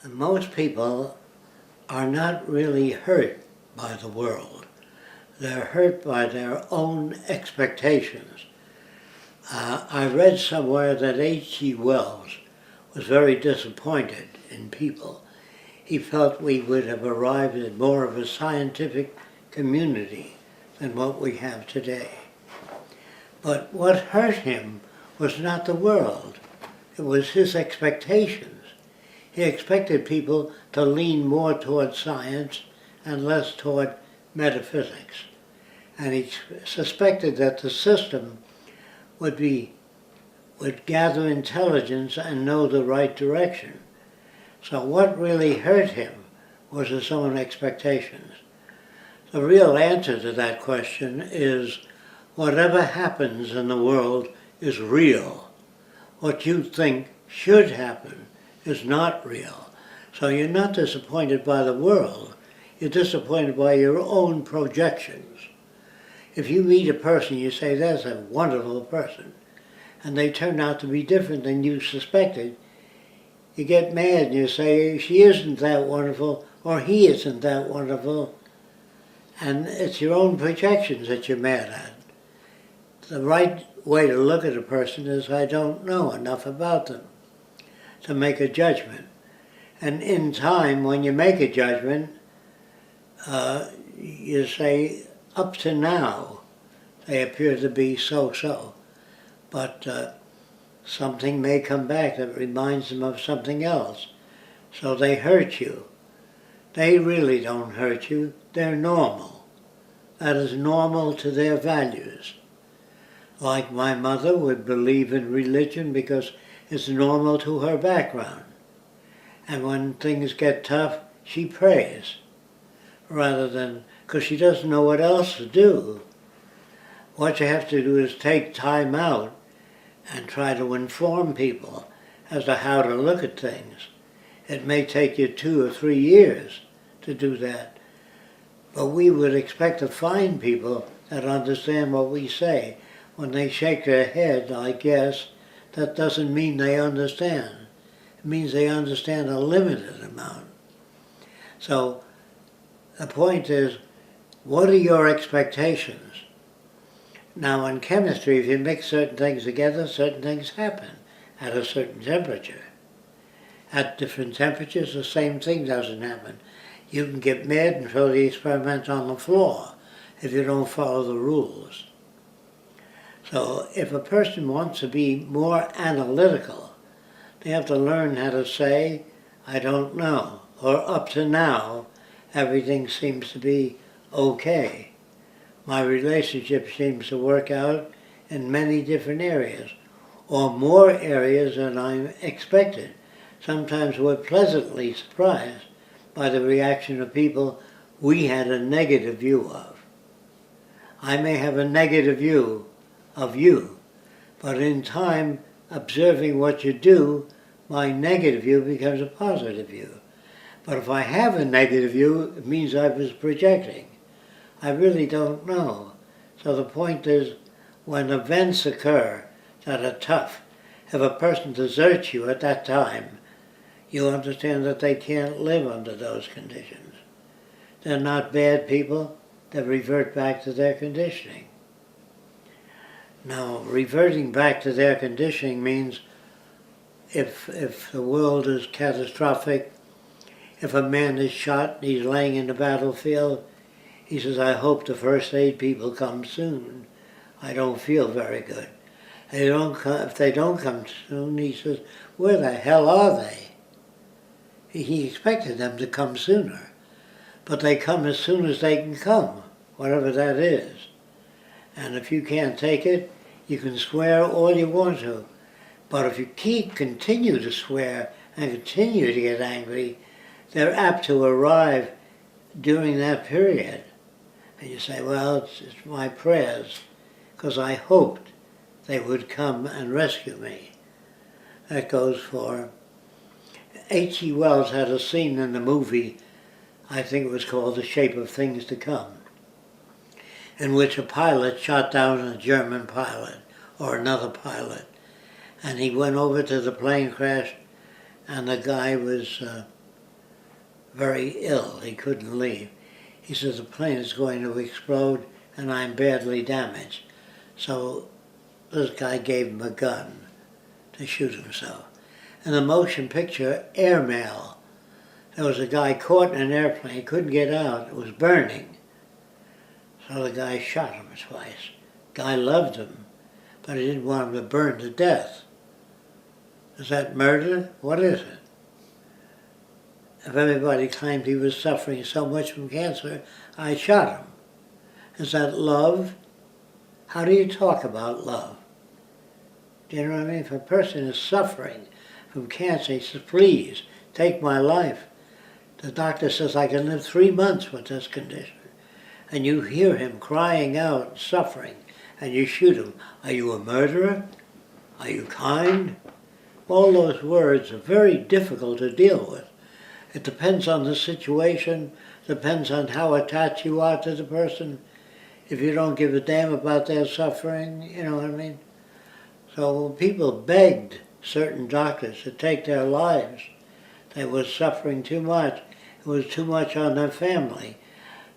Most people are not really hurt by the world. They're hurt by their own expectations. I read somewhere that H.G. Wells was very disappointed in people. He felt we would have arrived at more of a scientific community than what we have today. But what hurt him was not the world. It was his expectations. He expected people to lean more toward science and less toward metaphysics. And he suspected that the system would gather intelligence and know the right direction. So what really hurt him was his own expectations. The real answer to that question is whatever happens in the world is real. What you think should happen is not real. So you're not disappointed by the world, you're disappointed by your own projections. If you meet a person, you say, that's a wonderful person, and they turn out to be different than you suspected, you get mad and you say, she isn't that wonderful, or he isn't that wonderful, and it's your own projections that you're mad at. The right way to look at a person is, I don't know enough about them to make a judgment. And in time, when you make a judgment, you say, up to now, they appear to be so-so. But something may come back that reminds them of something else. So they hurt you. They really don't hurt you. They're normal. That is normal to their values. Like my mother would believe in religion because it's normal to her background. And when things get tough, she prays, rather than, because she doesn't know what else to do. What you have to do is take time out and try to inform people as to how to look at things. It may take you 2 or 3 years to do that, but we would expect to find people that understand what we say. When they shake their head, I guess, that doesn't mean they understand. It means they understand a limited amount. So the point is, what are your expectations? Now in chemistry, if you mix certain things together, certain things happen at a certain temperature. At different temperatures, the same thing doesn't happen. You can get mad and throw the experiment on the floor if you don't follow the rules. So if a person wants to be more analytical, they have to learn how to say, I don't know, or up to now, everything seems to be okay. My relationship seems to work out in many different areas, or more areas than I expected. Sometimes we're pleasantly surprised by the reaction of people we had a negative view of. I may have a negative view of you, but in time, observing what you do, my negative view becomes a positive view. But if I have a negative view, it means I was projecting. I really don't know. So the point is, when events occur that are tough, if a person deserts you at that time, you understand that they can't live under those conditions. They're not bad people, they revert back to their conditioning. Now, reverting back to their conditioning means if the world is catastrophic, if a man is shot and he's laying in the battlefield, he says, I hope the first aid people come soon. I don't feel very good. If they don't come soon, he says, where the hell are they? He expected them to come sooner, but they come as soon as they can come, whatever that is. And if you can't take it, you can swear all you want to. But if you continue to swear and continue to get angry, they're apt to arrive during that period. And you say, well, it's my prayers, because I hoped they would come and rescue me. That goes for... H.G. Wells had a scene in the movie, I think it was called The Shape of Things to Come, in which a pilot shot down a German pilot, or another pilot, and he went over to the plane crash, and the guy was very ill. He couldn't leave. He said, the plane is going to explode and I'm badly damaged. So this guy gave him a gun to shoot himself. In the motion picture Airmail, there was a guy caught in an airplane. He couldn't get out. It was burning. So the guy shot him twice. Guy loved him, but he didn't want him to burn to death. Is that murder? What is it? If everybody claimed he was suffering so much from cancer, I shot him. Is that love? How do you talk about love? Do you know what I mean? If a person is suffering from cancer, he says, please, take my life. The doctor says, I can live 3 months with this condition. And you hear him crying out, suffering, and you shoot him. Are you a murderer? Are you kind? All those words are very difficult to deal with. It depends on the situation, depends on how attached you are to the person. If you don't give a damn about their suffering, you know what I mean? So when people begged certain doctors to take their lives, they were suffering too much. It was too much on their family.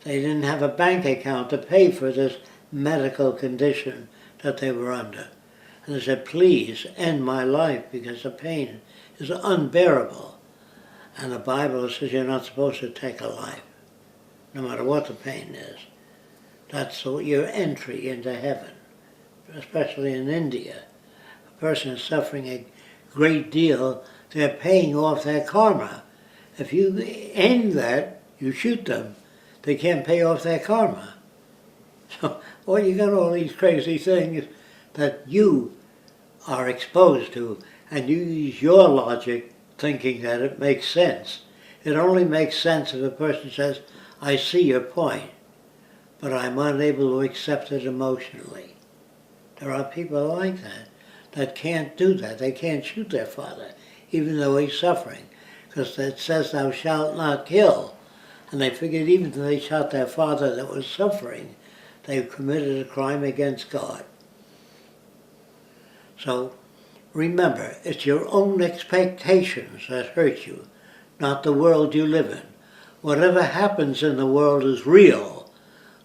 They didn't have a bank account to pay for this medical condition that they were under. And they said, please end my life because the pain is unbearable. And the Bible says you're not supposed to take a life, no matter what the pain is. That's your entry into heaven, especially in India. A person is suffering a great deal, they're paying off their karma. If you end that, you shoot them, they can't pay off their karma. So, well, you got all these crazy things that you are exposed to, and you use your logic thinking that it makes sense. It only makes sense if a person says, I see your point, but I'm unable to accept it emotionally. There are people like that can't do that. They can't shoot their father, even though he's suffering, because it says thou shalt not kill. And they figured even if they shot their father that was suffering, they've committed a crime against God. So remember, it's your own expectations that hurt you, not the world you live in. Whatever happens in the world is real.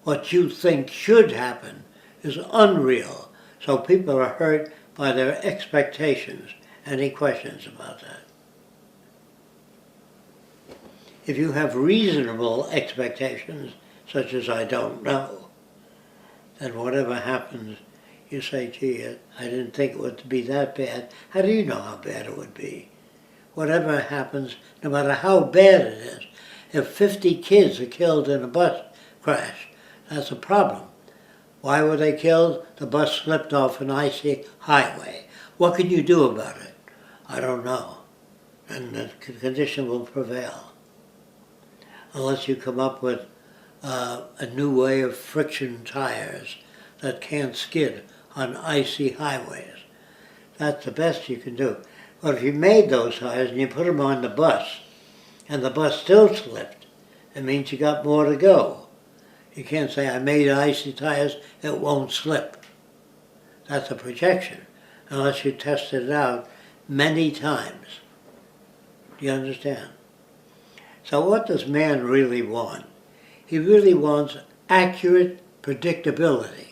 What you think should happen is unreal. So people are hurt by their expectations. Any questions about that? If you have reasonable expectations, such as I don't know, then whatever happens, you say, gee, I didn't think it would be that bad. How do you know how bad it would be? Whatever happens, no matter how bad it is, if 50 kids are killed in a bus crash, that's a problem. Why were they killed? The bus slipped off an icy highway. What can you do about it? I don't know. And the condition will prevail. Unless you come up with a new way of friction tires that can't skid on icy highways. That's the best you can do. But if you made those tires and you put them on the bus, and the bus still slipped, it means you got more to go. You can't say, I made icy tires, it won't slip. That's a projection, unless you tested it out many times. Do you understand? So what does man really want? He really wants accurate predictability.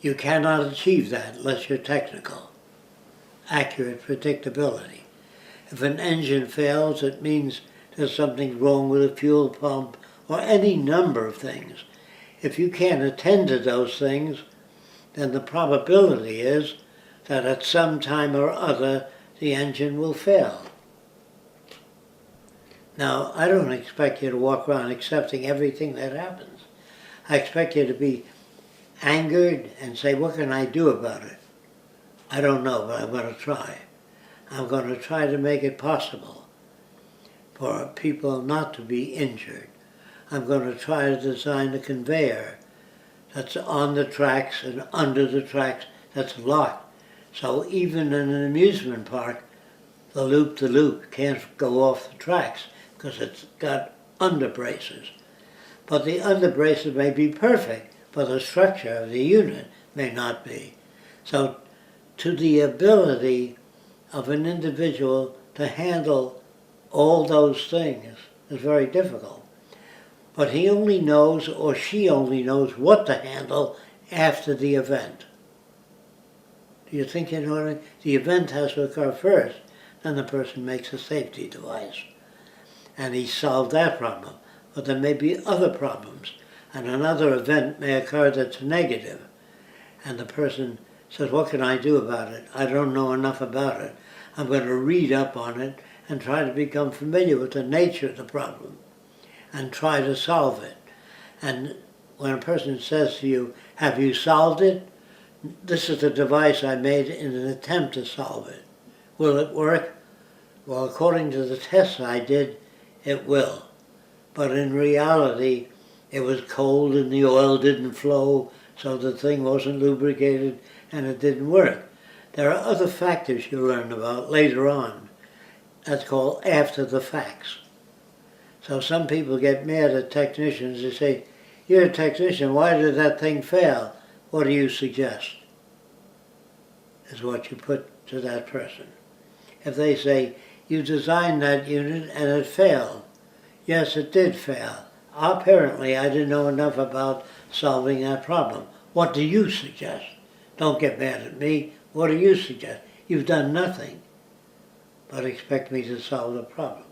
You cannot achieve that unless you're technical. Accurate predictability. If an engine fails, it means there's something wrong with a fuel pump or any number of things. If you can't attend to those things, then the probability is that at some time or other the engine will fail. Now, I don't expect you to walk around accepting everything that happens. I expect you to be angered and say, what can I do about it? I don't know, but I'm going to try. I'm going to try to make it possible for people not to be injured. I'm going to try to design a conveyor that's on the tracks and under the tracks that's locked. So even in an amusement park, the loop-de-loop can't go off the tracks because it's got under braces. But the under braces may be perfect, but the structure of the unit may not be. So to the ability of an individual to handle all those things It's very difficult. But he only knows, or she only knows, what to handle after the event. Do you think you know what I mean? The event has to occur first, then the person makes a safety device. And he solved that problem. But there may be other problems, and another event may occur that's negative. And the person says, what can I do about it? I don't know enough about it. I'm going to read up on it and try to become familiar with the nature of the problem and try to solve it. And when a person says to you, have you solved it? This is the device I made in an attempt to solve it. Will it work? Well, according to the tests I did, it will. But in reality, it was cold and the oil didn't flow, so the thing wasn't lubricated and it didn't work. There are other factors you learn about later on. That's called after the facts. So some people get mad at technicians. They say, you're a technician, why did that thing fail? What do you suggest? Is what you put to that person. If they say, you designed that unit and it failed. Yes, it did fail. Apparently, I didn't know enough about solving that problem. What do you suggest? Don't get mad at me. What do you suggest? You've done nothing but expect me to solve the problem.